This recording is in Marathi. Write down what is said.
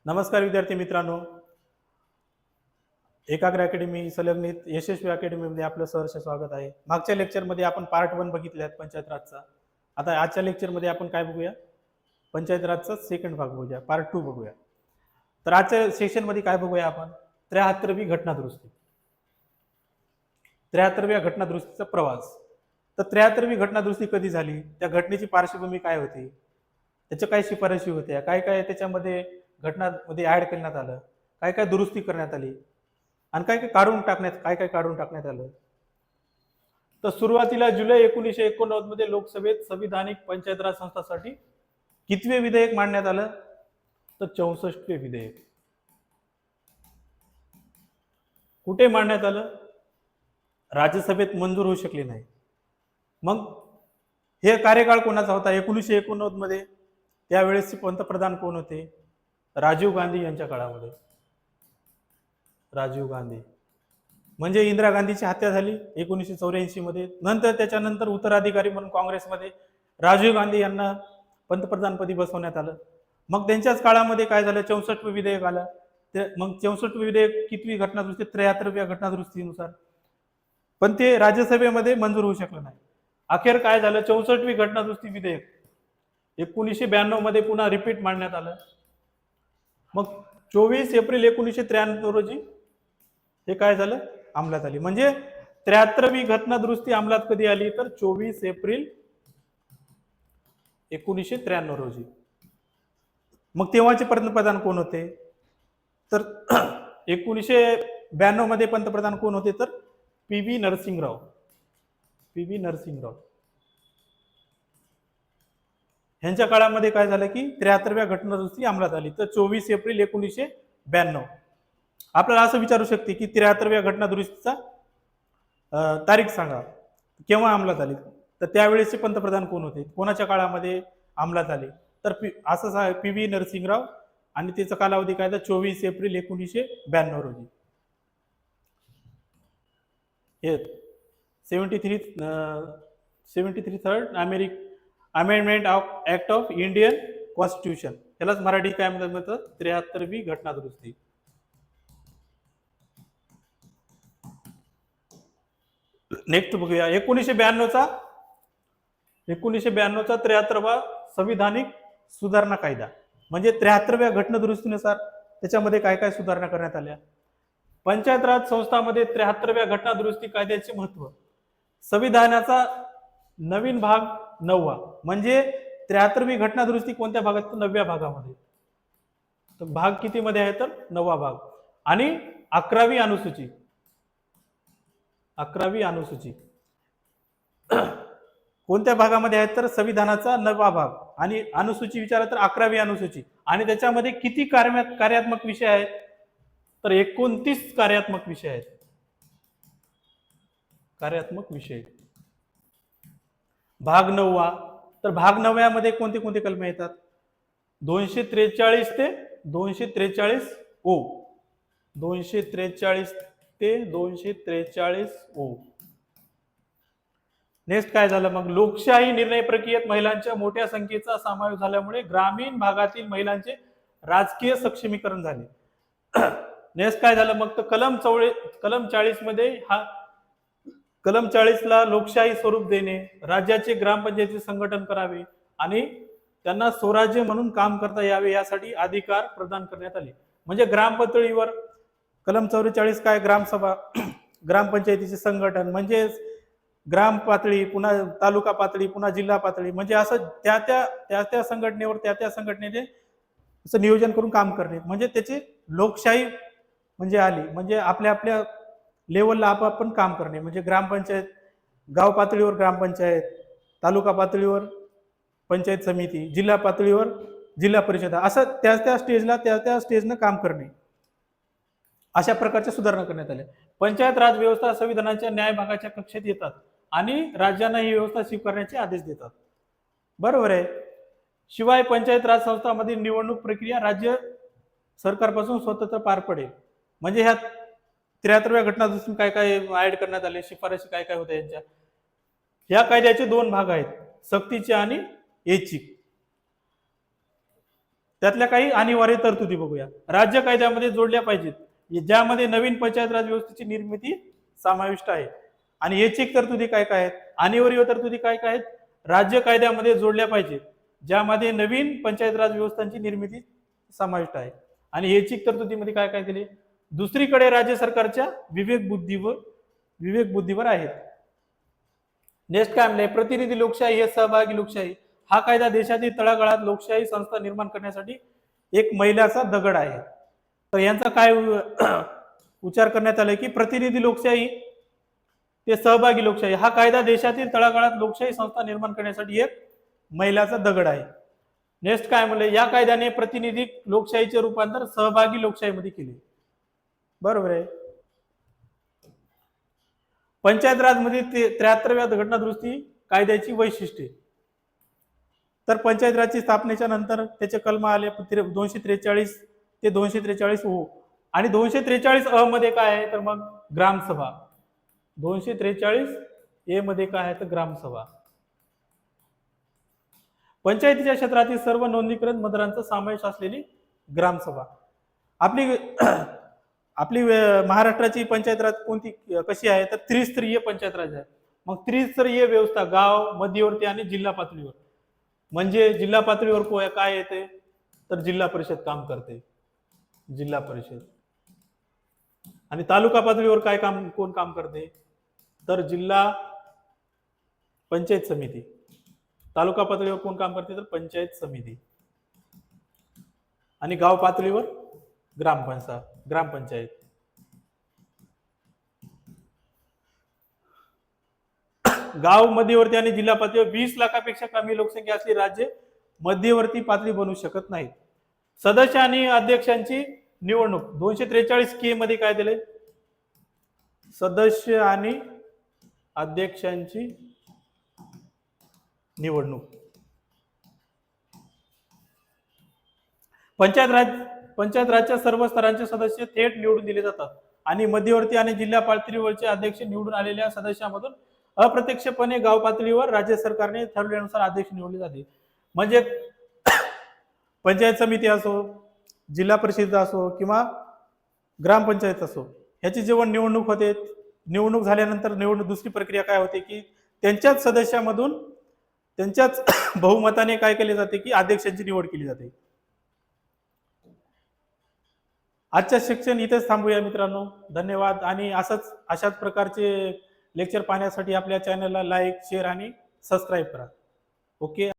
नमस्कार विद्यार्थी मित्रांनो, एकाग्र अकॅडमी संलग्नित यशस्वी अकॅडमीमध्ये आपलं सहर्ष स्वागत आहे. मागच्या लेक्चरमध्ये आपण पार्ट 1 बघितल्यात पंचायत राजचा. आता आजच्या लेक्चरमध्ये आपण काय बघूया? पंचायत राजचा सेकंड भाग बघूया, पार्ट 2 बघूया. तर आजच्या सेशनमध्ये काय बघूया आपण? 73वी घटना दुरुस्ती. 73व्या घटना दुरुस्तीचा प्रवास. तर 73वी घटना दुरुस्ती कधी झाली? त्या घटनेची पार्श्वभूमी काय होती? त्याच्या काय शिफारशी होत्या? काय काय त्याच्यामध्ये घटनामध्ये ऍड करण्यात आलं? काय काय दुरुस्ती करण्यात आली? आणि काय काय काढून टाकण्यात आलं? तर सुरुवातीला जुलै 1989 मध्ये लोकसभेत संविधानिक पंचायत राज संस्थांसाठी कितवे विधेयक मांडण्यात आलं? तर 64वे विधेयक. कुठे मांडण्यात आलं? राज्यसभेत मंजूर होऊ शकले नाही. मग हे कार्यकाळ कोणाचा होता? 1989 मध्ये त्यावेळेसचे पंतप्रधान कोण होते? राजीव गांधी यांच्या काळामध्ये. राजीव गांधी म्हणजे इंदिरा गांधीची हत्या झाली 1984 मध्ये. नंतर त्याच्यानंतर उत्तराधिकारी म्हणून काँग्रेसमध्ये राजीव गांधी यांना पंतप्रधानपदी बसवण्यात आलं. मग त्यांच्याच काळामध्ये काय झालं? 64वे विधेयक आलं. मग 64वे विधेयक कितवी घटना दुरुस्ती? 73व्या घटना दुरुस्तीनुसार. पण ते राज्यसभेमध्ये मंजूर होऊ शकलं नाही. अखेर काय झालं? 64वी घटना दुरुस्ती विधेयक 1992 मध्ये पुन्हा रिपीट मांडण्यात आलं. मग 24 एप्रिल 1993 रोजी हे काय झालं? अंमलात आली. म्हणजे 73वी घटना दुरुस्ती अंमलात कधी आली? तर 24 एप्रिल 1993 रोजी. मग तेव्हाचे पंतप्रधान कोण होते? तर 1992 मध्ये पंतप्रधान कोण होते? तर पी.व्ही. नरसिंहराव. पी.व्ही. नरसिंहराव ह्यांच्या काळामध्ये काय झालं की 73व्या घटना दुरुस्ती अंमलात आली. तर 24 एप्रिल 1992. आपल्याला असं विचारू शकते की 73व्या घटना दुरुस्तीचा तारीख सांगा, केव्हा अंमलात आली? तर त्यावेळेसचे पंतप्रधान कोण होते? कोणाच्या काळामध्ये अंमलात आले? तर असं पी.व्ही. नरसिंहराव. आणि त्याचा कालावधी काय? तर 24 एप्रिल 1992 रोजी. 73 third amendment of act of Indian constitution. त्यालाच मराठी काय म्हणतात? 73वी घटना दुरुस्ती. नेक्स्ट बघूया 1992चा 73वा संविधानिक सुधारणा कायदा. म्हणजे 73व्या घटना दुरुस्तीनुसार त्याच्यामध्ये काय काय सुधारणा करण्यात आल्या? पंचायत राज संस्थांमध्ये 73व्या घटना दुरुस्ती कायद्याचे महत्व. संविधानाचा नवीन भाग 9वा. म्हणजे 73वी घटना दुरुस्ती कोणत्या भागात? 9व्या भागामध्ये. तर भाग किती मध्ये आहे? तर 9वा भाग. आणि 11वी अनुसूची. 11वी अनुसूची कोणत्या भागामध्ये आहे? तर संविधानाचा 9वा भाग. आणि अनुसूची विचारलं तर 11वी अनुसूची. आणि त्याच्यामध्ये किती कार्यात्मक विषय आहेत? तर 29 कार्यात्मक विषय आहेत. कार्यात्मक विषय. भाग 9वा. तर भाग 9व्या मध्ये कोणते कोणते कलमे येतात? 243 ते 243 ओ. 243 ते 243 ओ. नेक्स्ट काय झालं? मग लोकशाही निर्णय प्रक्रियेत महिलांच्या मोठ्या संख्येचा समावेश झाल्यामुळे ग्रामीण भागातील महिलांचे राजकीय सक्षमीकरण झाले. नेक्स्ट काय झालं? मग तर कलम 40 मध्ये कलम 40 ला लोकशाही स्वरूप देणे, राज्याचे ग्रामपंचायतीचे संघटन करावे आणि त्यांना स्वराज्य म्हणून काम करता यावे यासाठी अधिकार प्रदान करण्यात आले. म्हणजे ग्राम पातळीवर कलम 44 काय? ग्रामसभा, ग्रामपंचायतीचे संघटन, म्हणजे ग्राम पातळी, पुन्हा तालुका पातळी, पुन्हा जिल्हा पातळी, म्हणजे असं त्या संघटनेवर त्या संघटनेने असं नियोजन करून काम करणे. म्हणजे त्याची लोकशाही म्हणजे आली. म्हणजे आपल्या लेवलला आपण काम करणे. म्हणजे ग्रामपंचायत, गाव पातळीवर ग्रामपंचायत, तालुका पातळीवर पंचायत समिती, जिल्हा पातळीवर जिल्हा परिषद, असं त्या स्टेजनं काम करणे. अशा प्रकारच्या सुधारणा करण्यात आल्या. पंचायत राज व्यवस्था संविधानाच्या न्याय भागाच्या कक्षेत येतात आणि राज्यांना ही व्यवस्था स्वीकारण्याचे आदेश देतात. बरोबर आहे. शिवाय पंचायत राज संस्थांमधील निवडणूक प्रक्रिया राज्य सरकारपासून स्वतंत्र पार पडेल. म्हणजे ह्या 73व्या घटना दुरुस्तीत काय काय ऍड करण्यात आले, शिफारशी काय काय होत्या यांच्या? या कायद्याचे 2 भाग आहेत, सक्तीचे आणि ऐच्छिक. त्यातल्या काही अनिवार्य तरतुदी बघूया. राज्य कायद्यामध्ये जोडल्या पाहिजेत, ज्यामध्ये नवीन पंचायत राज व्यवस्थेची निर्मिती समाविष्ट आहे. आणि ऐच्छिक तरतुदी काय काय आहेत, अनिवार्य तरतुदी काय काय आहेत, राज्य कायद्यामध्ये जोडल्या पाहिजेत, ज्यामध्ये नवीन पंचायत राज व्यवस्थांची निर्मिती समाविष्ट आहे. आणि ऐच्छिक तरतुदीमध्ये काय काय केले, दुसरीकडे राज्य सरकारच्या विवेक बुद्धीवर आहेत. नेक्स्ट काय म्हणले, प्रतिनिधी लोकशाही हे सहभागी लोकशाही. हा कायदा देशातील तळागाळात लोकशाही संस्था निर्माण करण्यासाठी एक मैलाचा दगड आहे. तर यांचा काय उच्चार करण्यात आलाय की प्रतिनिधी लोकशाही ते सहभागी लोकशाही हा कायदा देशातील तळागाळात लोकशाही संस्था निर्माण करण्यासाठी एक मैलाचा दगड आहे. नेक्स्ट काय म्हणले, या कायद्याने प्रतिनिधी लोकशाहीचे रूपांतर सहभागी लोकशाहीमध्ये केले. बरोबर आहे. पंचायत राजमध्ये 73व्या घटनादुरुस्ती कायद्याची वैशिष्ट्ये. तर पंचायत राजची स्थापनेच्या नंतर त्याचे कलम आले 243 ते 243 हो, आणि 243 अ मध्ये काय आहे तर मग ग्रामसभा. 243 ए मध्ये काय आहे तर ग्रामसभा. पंचायतीच्या क्षेत्रातील सर्व नोंदणीकृत मतदारांचा समावेश असलेली ग्रामसभा. आपली आपली महाराष्ट्राची पंचायत राज कोणती कशी आहे तर त्रिस्तरीय पंचायत राज आहे. मग त्रिस्तरीय व्यवस्था गाव, मध्यवर्ती आणि जिल्हा पातळीवर. म्हणजे जिल्हा पातळीवर काय येते तर जिल्हा परिषद काम करते, जिल्हा परिषद. आणि तालुका पातळीवर काय कोण काम करते तर जिल्हा पंचायत समिती. तालुका पातळीवर कोण काम करते तर पंचायत समिती. आणि गाव पातळीवर ग्रामपंचायत. गाव, मध्यवर्ती आणि जिल्हा पातळीवर 20 लाखापेक्षा कमी लोकसंख्या असलेली राज्य मध्यवर्ती पातळी बनू शकत नाहीत. सदस्य आणि अध्यक्षांची निवडणूक 243 के मध्ये काय दिले, सदस्य आणि अध्यक्षांची निवडणूक. पंचायत राजच्या सर्व स्तरांचे सदस्य थेट निवडून दिले जातात आणि मध्यवर्ती आणि जिल्हा पातळीवरचे अध्यक्ष निवडून आलेल्या सदस्यांमधून अप्रत्यक्षपणे गाव पातळीवर राज्य सरकारने ठरवल्यानुसार अध्यक्ष निवडले जाते. म्हणजे पंचायत समिती असो, जिल्हा परिषद असो किंवा ग्रामपंचायत असो, ह्याची जेव्हा निवडणूक होते, निवडणूक झाल्यानंतर दुसरी प्रक्रिया काय होते की त्यांच्याच सदस्यामधून त्यांच्याच बहुमताने काय केले जाते की अध्यक्षांची निवड केली जाते. आजच्या शिक्षण इथेच थांबूया मित्रांनो. धन्यवाद. आणि अशाच प्रकारचे लेक्चर पाहण्यासाठी आपल्या चॅनलला लाईक, शेअर आणि सबस्क्राईब करा. ओके.